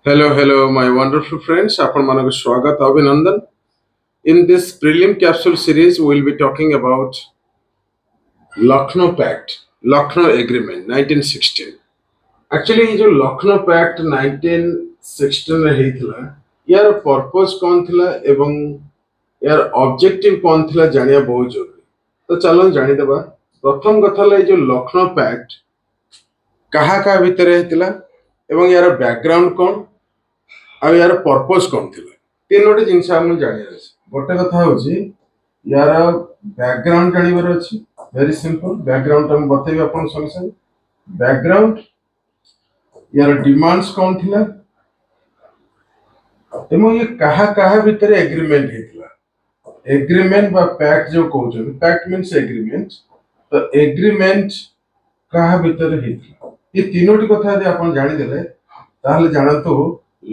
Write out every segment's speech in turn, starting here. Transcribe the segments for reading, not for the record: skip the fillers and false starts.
Hello, my wonderful friends. Apan managu swagat abhinandan. In this prelim capsule series, we will be talking about Lucknow Pact, Lucknow Agreement, 1916. Actually, ये जो Lucknow Pact 1916 रे ହେଇଥିଲା, यार purpose कौन थिला एवं यार objective कौन थिला जानिया बहुत जरूरी. तो चलो जानी दबा. प्रथम कथा ला ये जो Lucknow Pact कहा का भितर ହେଇଥିଲା एवं यार बैकग्राउंड कौन ଆଉ यार पर्पस कौन थिला तीनोटी जिनस हम जानिया अछि गोटे कथा होची यार बैकग्राउंड जानिबार अछि वेरी सिंपल बैकग्राउंड हम बतेबे अपन संग संग बैकग्राउंड यार डिमांड्स कौन थिला एमो ये कहा भीतर एग्रीमेंट हेतिला एग्रीमेंट बा पैक्ट जो कहउछ पैक्ट मींस एग्रीमेंट तो एग्रीमेंट कहा भीतर हेतिला ये तीनोटी कथा यदि अपन जानि देले ताहले जानतो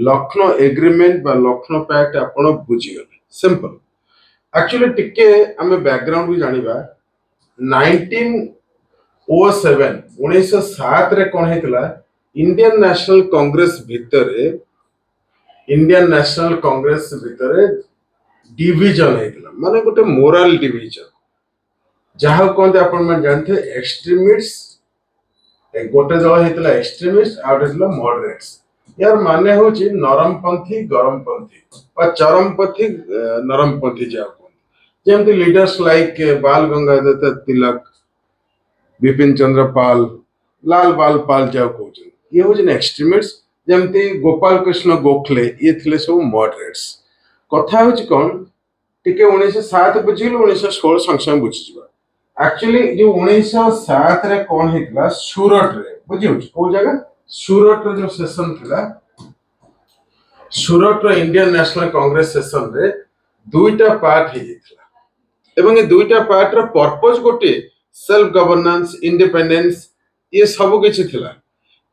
लखनऊ एग्रीमेंट बा लखनऊ पैक्ट आपण बुझी गले सिंपल एक्चुअली टिके हमें बैकग्राउंड भी जानिबा 1907 1907 रे कोन हेतला इंडियन नेशनल कांग्रेस भितरे डिवीजन हेतला माने गोटे मोरल डिवीजन जहा कोन आपण मन जानथे एक्सट्रीमिस्ट एक गोटे दल हेतला एक्सट्रीमिस्ट आउट हेतला मॉडरेट्स यार माने होची नरमपंथी गरमपंथी और चरमपंथी नरमपंथी जाओ जेमती लीडर्स लाइक बाल गंगाधर तिलक बिपिन चंद्र पाल लाल बाल पाल जाओ कहउछन ये होची एक्सट्रीमिस्ट जेमती गोपाल कृष्ण गोखले ये थिले सब मॉडरेट्स कथा होची कोन टिके 1907 बुझिल 1916 संक्षेप बुझिबा एक्चुअली जो 1907 रे कोन हेतला सूरत रे बुझियो को जगह सूरत रे जो सेशन थिला सूरत रो इंडियन नेशनल कांग्रेस सेशन रे दुईटा पार्ट हे थिला एवं ए दुईटा पार्ट रो पर्पस गोटे सेल्फ गवर्नेंस इंडिपेंडेंस ये सब किछि थिला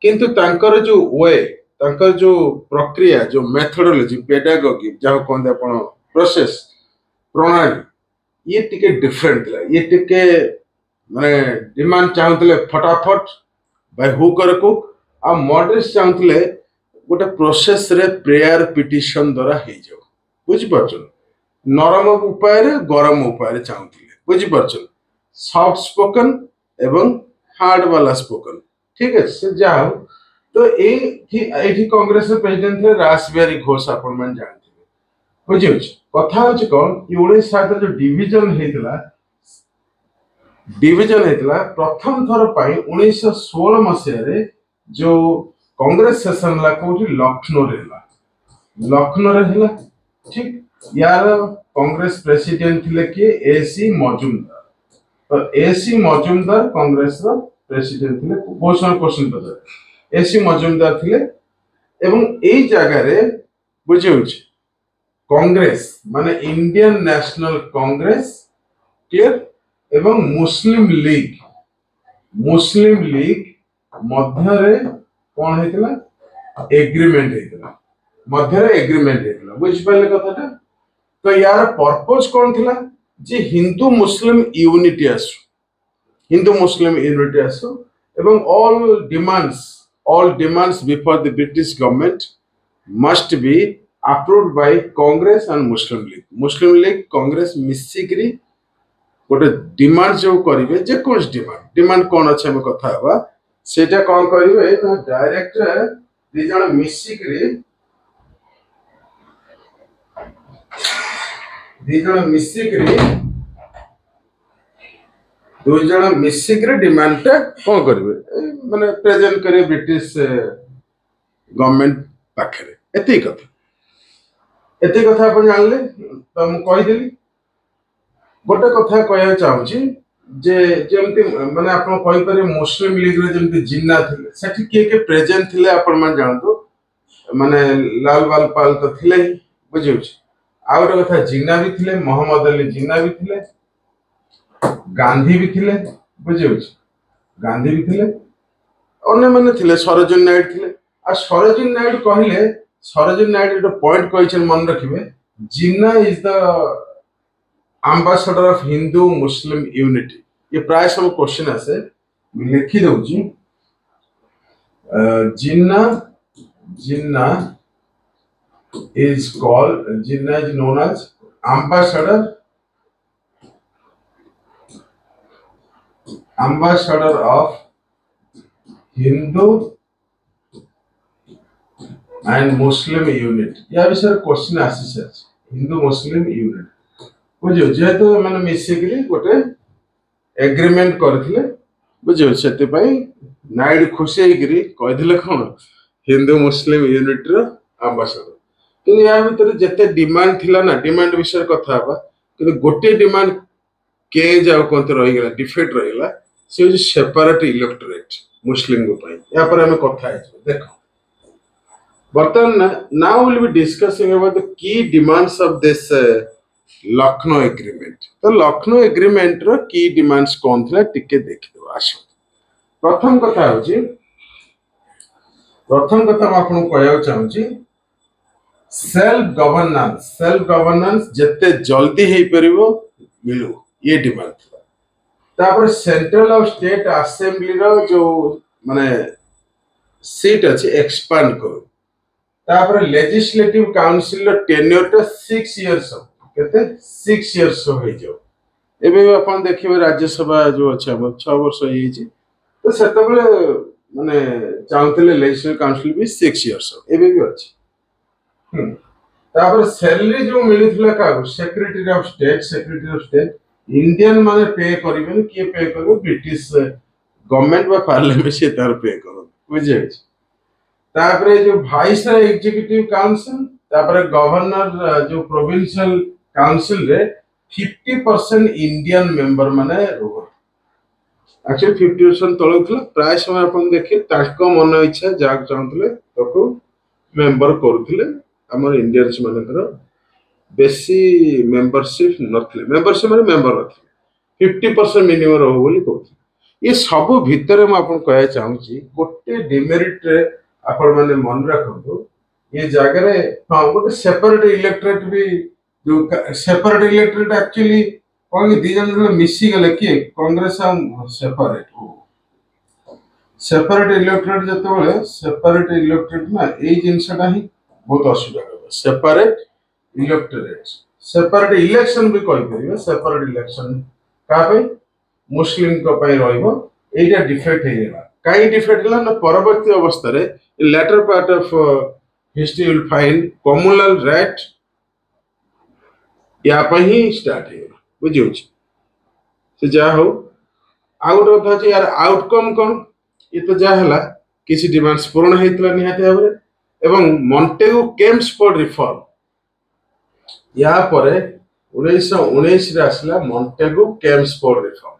किंतु तांकर जो वे तांकर जो प्रक्रिया जो मेथोडोलॉजी पेडागोगी जाहो कोन आपण प्रोसेस प्रणाली ये टिके डिफरेंट थिला ये टिके माने डिमांड चाहतले फटाफट बाय हुक और कुक आ मॉडरेट्स चाहतले गोटे प्रोसेस रे प्रेयर पिटिशन द्वारा हे जाओ बुझि परछन नरम उपाय रे गरम उपाय रे चाहतले बुझि परछन सॉफ्ट स्पोकन एवं हार्ड वाला स्पोकन ठीक है से जाओ तो एठी कांग्रेस रे प्रेसिडेंट थे रासबिहारी घोष आपण मन जानथिबे बुझि होछ कथा होछ कोन 1907 जो डिवीजन हेतला प्रथम थर पई 1916 मसिया रे जो कांग्रेस सेशन ला कोठी लखनऊ रे हिला ठीक यार कांग्रेस प्रेसिडेंट थिले के एसी मजुमदार तो एसी मजुमदार कांग्रेस रो प्रेसिडेंट थिले घोषणा क्वेश्चन पदर एसी मजुमदार थिले एवं एई जगह रे बुझि होछ कांग्रेस माने इंडियन नेशनल कांग्रेस क्लियर एवं मुस्लिम लीग मध्य रे कोन हेतला एग्रीमेंट हेतला बुझ पाले कथाटा तो यार पर्पस कोन थिला जे हिंदू मुस्लिम यूनिटी आसो एवं all demands before the British government must be approved by Congress and Muslim League Congress मिसिकरी गोटे डिमांड जो करिवे जे कोन डिमांड कोन अछि हम कथा हवा सेटा कोन करिवे ना डायरेक्ट दि जण मिसिकरी डिमांड टा कोन करिवे माने प्रेजेंट करे ब्रिटिश गवर्नमेंट पाखरे एते कथा अपन जानले तो हम कहि देली गोटे कथा कहया चाहूची जे जेमती माने आपण कहि पारे मुस्लिम लीग रे जेमती जिन्ना थिले सेठी के प्रेजेंट थिले आपण मान जानतो माने लाल बाल पाल तो थिले बुझियोछ आ गोटे कथा जिन्ना भी थिले मोहम्मद अली जिन्ना भी थिले गांधी भी थिले बुझियोछ गांधी भी थिले अन्य माने थिले सरोजिनी नायडू थिले आ सरोजिनी नायडू कहिले सरोजिनी नायडू एक पॉइंट कहिछन मन रखिबे Jinnah is the ambassador of Hindu Muslim unity ये प्राय सब क्वेश्चन आसे लिखी दउची जिन्ना is called Jinnah is known as ambassador of Hindu and Muslim unit. या विषय क्वेश्चन आसी हिंदू मुस्लिम यूनिट बुझो जेहेतु मैंने मिसिकरी गोटे एग्रीमेंट करथिले बुझो सेते पई नाइड खुशी होइकरी कहिदिले कोन हिंदू मुस्लिम यूनिट रो एम्बेसडर कि या भीतर जते डिमांड थिला ना डिमांड विषय कथा हबा कि गोटे डिमांड के जाओ कोंत रहि गेला डिफेक्ट रहि गेला से जो सेपरेट इलेक्टोरेट मुस्लिम को पई या पर हमें कथा है देखो बर्तमान now we'll be discussing about the key demands of this Lucknow agreement. तो Lucknow agreement रो key demands कौन थे टिके देखि दो आसो प्रथम कथा होची मैं आपन कहया चाहूची सेल्फ गवर्नेंस जत्ते जल्दी हे परिबो मिलू ये डिमांड था तापर सेंट्रल ऑफ स्टेट असेंबली रो जो माने सीट अछि एक्सपांड करू तापर लेजिस्लेटिव काउंसिल टेन्योर टा 6 इयर्स केते 6 इयर्स हो जाओ एबे अपन देखिबे राज्यसभा जो अछि हम 6 वर्ष होई छी तो सेते बेले माने चाहतले लेजिस्लेटिव काउंसिल भी 6 इयर्स एबे भी अछि तापर सैलरी जो मिलिथला का सेक्रेटरी ऑफ स्टेट इंडियन माने पे करिबेन के पे करबो ब्रिटिश गवर्नमेंट बा पार्लियामेंट से तार पे करो बुझे तापरे जो वाइस एग्जीक्यूटिव काउंसिल तापरे गवर्नर जो प्रोविंशियल काउंसिल रे 50% इंडियन मेंबर माने रोह एक्चुअली 50% तळथला प्राय समय अपन देखि ताको मन इच्छा जाग चाहतले तको मेंबर करथले हमर इंडियंस मानकर बेसी मेंबरशिप नथले मेंबरशिप माने मेंबर नथले 50% मिनिमम रहो बोली कहथि ये सब भीतर हम अपन कहया चाहूची गोटे डिमेरिट रे आपण माने मन रखो ये जगह रे हां गोटे सेपरेट इलेक्टोरेट भी जो सेपरेट इलेक्टोरेट एक्चुअली कोन दी जन मिसी गले कि कांग्रेस हम सेपरेट इलेक्टोरेट जते बेले सेपरेट इलेक्टोरेट ना ए जिंसटा ही बहुत असुविधा हो सेपरेट इलेक्टोरेट सेपरेट इलेक्शन भी कहि परिबे सेपरेट इलेक्शन का पे मुस्लिम को पय रहइबो एटा डिफेक्ट हे गेला काई डिफेक्ट गेला ना परवर्ती अवस्था रे later part of history you will find communal right या पे ही स्टार्ट है बुझियो से जा हो आउट ऑफ था यार आउटकम कोन ये तो जा हला किसी डिमांड्स पूर्ण हेतला निहाते हबरे एवं मॉन्टेगो केम्सफोर्ड रिफॉर्म या परे 1919 रे आसला मॉन्टेगो केम्सफोर्ड रिफॉर्म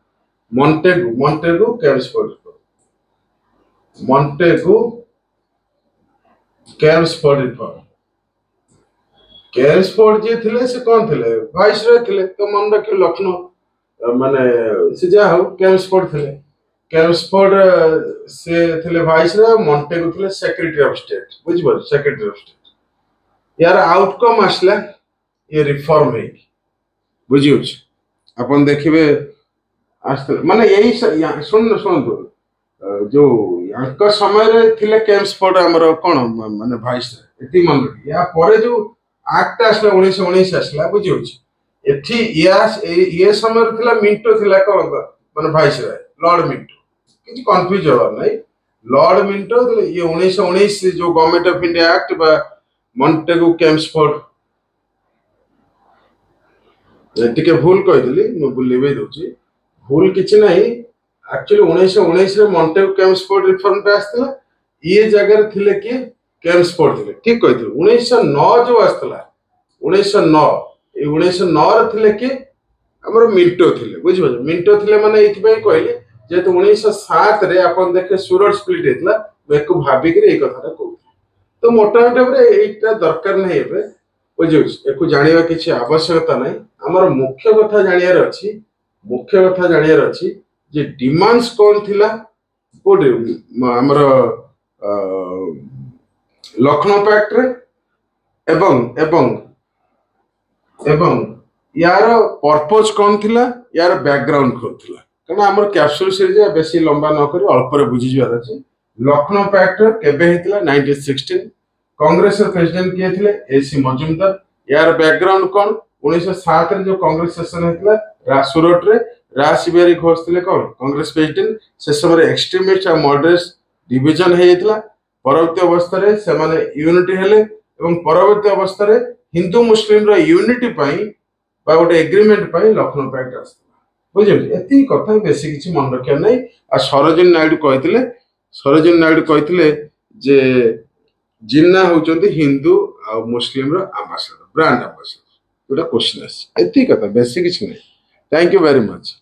मॉन्टेगो केम्सफोर्ड रिफॉर्म मॉन्टेगो केम्सफोर्ड जे थिले से कोन थिले वाइस रे थिले तो मन रखियो लखनऊ माने से जा हो केम्सफोर्ड से थिले वाइस रे मॉन्टेगो थिले सेक्रेटरी ऑफ स्टेट बुझबो सेक्रेटरी ऑफ स्टेट यार आउटकम आसला ये रिफॉर्म है बुझियो अपन देखिबे आस्ते माने यही सुन जो यांका समय रे थिले केम्सफोर्ड हमर कोन माने वाइस एती मन या परे जो एक्ट आसला 1919 आसला बुझियो एठी ये समय रे थिला मिंटो थिला कोन माने वाइस रे लॉर्ड मिंटो किछ कंफ्यूज हो नै लॉर्ड मिंटो ये 1919 जो गवर्नमेंट ऑफ इंडिया एक्ट बा मॉन्टेगो केम्सफोर्ड टिके भूल कहि दिली म बुलेबे दोची भूल किछ नै एक्चुअली 1919 रे मॉन्टेगो केम्सफोर्ड रिफॉर्म टा आस्तला ये जगह रे थिले कि केम्सफोर्ड थिले ठीक कहिथि 1909 जो आस्तला 1909 ए 1909 रे थिले कि हमर मिंटो थिले बुझिबो मिंटो थिले माने एथि पई कहले जे तो 1907 रे अपन देखे सूरत स्प्लिट हेतला बेको भाबी के ए कथाटा कहू तो मोटा मोटा रे एटा दरकार नै हेबे बुझियो एको जानिबा किछि आवश्यकता नै हमर मुख्य कथा जानियार अछि जे डिमांड्स कौन थिला कोडे हमर लखनऊ पैक्ट रे एवं यार पर्पस कौन थिला यार बैकग्राउंड कौन थिला कना हमर कैप्सूल सीरीज बेसी लंबा न करी अल्प रे बुझि जवार अछि लखनऊ पैक्ट केबे हेतिला 1916 कांग्रेस प्रेसिडेंट किए थे एसी मजुमदार। यार बैकग्राउंड कौन 1907 रे जो कांग्रेस सेशन होता सूरत रे राज बिहारी घोष थे कौन कांग्रेस प्रेसिडेंट से समय एक्सट्रीमिस्ट और मॉडरेट डिविजन होता परवर्ती अवस्था रे से माने यूनिटी हेले एवं परवर्ती अवस्था रे हिंदू मुस्लिम रो यूनिटी पई बा गोटे एग्रीमेंट पई लखनऊ पैक्ट आस्ता बुझे एति कथा बेसी किछि मन रखिया नै। आ सरोजिनी नायडू कहथिले जे जिन्ना होचंती हिंदू आ मुस्लिम रो एम्बेसडर ब्रांड एम्बेसडर गोटा क्वेश्चन एति कथा बेसी किछि नै। Thank you very much.